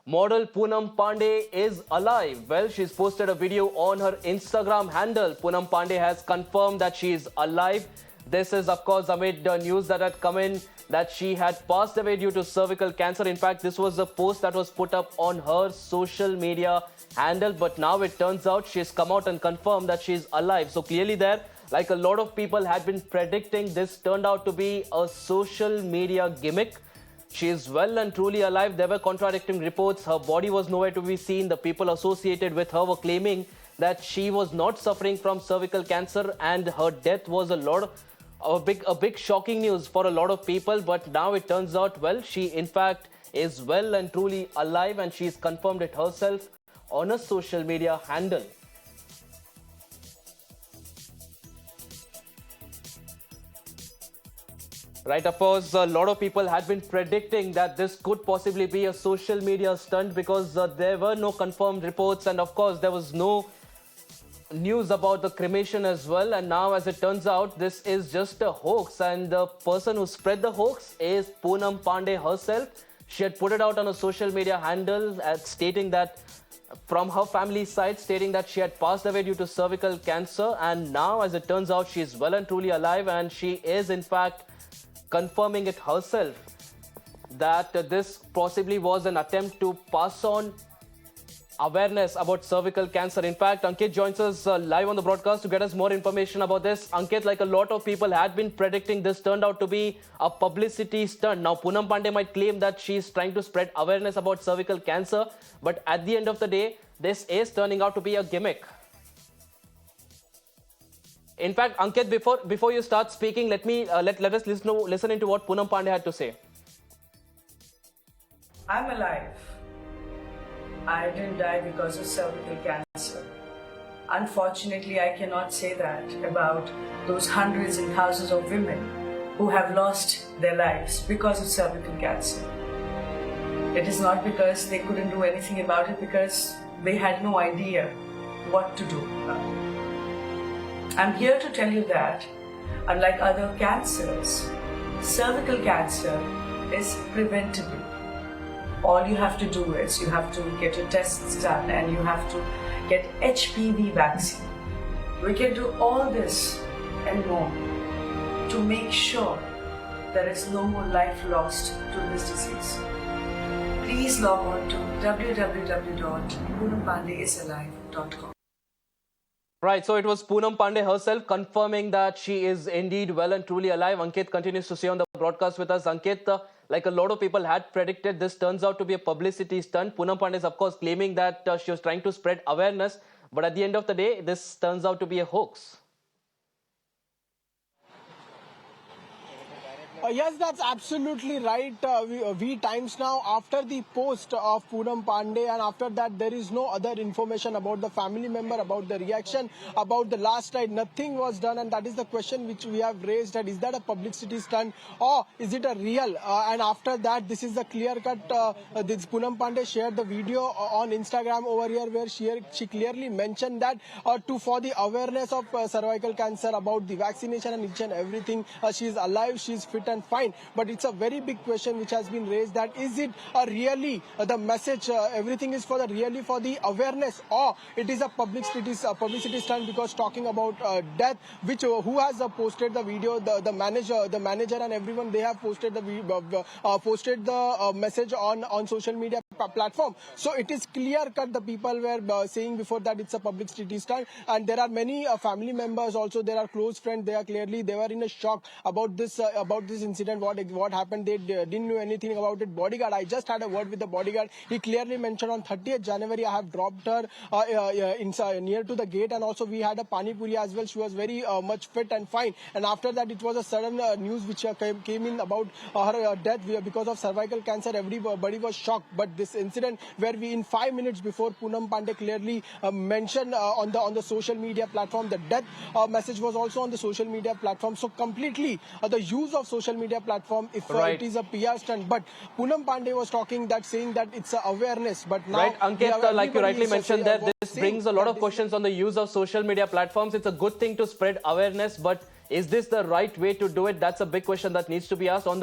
Model Poonam Pandey is alive. Well, she's posted a video on her Instagram handle. Poonam Pandey has confirmed that she is alive. This is, of course, amid the news that had come in that she had passed away due to cervical cancer. In fact, this was a post that was put up on her social media handle. But now it turns out she's come out and confirmed that she's alive. So clearly there, like a lot of people had been predicting, this turned out to be a social media gimmick. She is well and truly alive. There were contradicting reports. Her body was nowhere to be seen. The people associated with her were claiming that she was not suffering from cervical cancer, and her death was a big shocking news for a lot of people. But now it turns out, well, she in fact is well and truly alive, and she's confirmed it herself on a social media handle. Right, of course, a lot of people had been predicting that this could possibly be a social media stunt because there were no confirmed reports, and of course there was no news about the cremation as well. And now, as it turns out, this is just a hoax, and the person who spread the hoax is Poonam Pandey herself. She had put it out on a social media handle stating that from her family side, stating that she had passed away due to cervical cancer, and now, as it turns out, she is well and truly alive, and she is in fact confirming it herself that this possibly was an attempt to pass on awareness about cervical cancer. In fact, Ankit joins us live on the broadcast to get us more information about this. Ankit, like a lot of people had been predicting, this turned out to be a publicity stunt. Now, Poonam Pandey might claim that she's trying to spread awareness about cervical cancer, but at the end of the day, this is turning out to be a gimmick. In fact, Ankit, before you start speaking, let us listen into what Poonam Pandey had to say. I'm alive. I didn't die because of cervical cancer. Unfortunately, I cannot say that about those hundreds and thousands of women who have lost their lives because of cervical cancer. It is not because they couldn't do anything about it, because they had no idea what to do. I'm here to tell you that, unlike other cancers, cervical cancer is preventable. All you have to do is you have to get your tests done and you have to get HPV vaccine. We can do all this and more to make sure there is no more life lost to this disease. Please log on to www.poonampandeyisalive.com. Right, so it was Poonam Pandey herself confirming that she is indeed well and truly alive. Ankit continues to stay on the broadcast with us. Ankit, like a lot of people had predicted, this turns out to be a publicity stunt. Poonam Pandey is, of course, claiming that she was trying to spread awareness, but at the end of the day, this turns out to be a hoax. Yes, that's absolutely right. We times now, after the post of Poonam Pandey, and after that there is no other information about the family member, about the reaction, about the last ride. Nothing was done, and that is the question which we have raised, that is that a publicity stunt or is it a real? And after that, this is the clear cut. This Poonam Pandey shared the video on Instagram over here where she clearly mentioned that for the awareness of cervical cancer, about the vaccination and each and everything, she is alive, she is fit and fine. But it's a very big question which has been raised, that is it really the message, everything is really for the awareness, or it is a publicity stunt? Because talking about death, which who has posted the video, the manager and everyone, they have posted the message on social media platform. So it is clear cut. The people were saying before that it's a publicity stunt, and there are many family members also, there are close friends, they were in a shock about this incident, what happened. They didn't know anything about it. Bodyguard, I just had a word with the bodyguard. He clearly mentioned on 30th January I have dropped her near to the gate, and also we had a pani puri as well. She was very much fit and fine, and after that it was a sudden news which came in about her death because of cervical cancer. Everybody was shocked. But this incident where we, in 5 minutes before, Poonam Pandey clearly mentioned on the social media platform, the death message was also on the social media platform. So completely the use of social media platform, if right. It is a PR stunt. But Poonam Pandey was talking that, saying that it's awareness. But now, right, Ankit, like you rightly mentioned there, this brings a lot of questions on the use of social media platforms. It's a good thing to spread awareness, but is this the right way to do it? That's a big question that needs to be asked. On that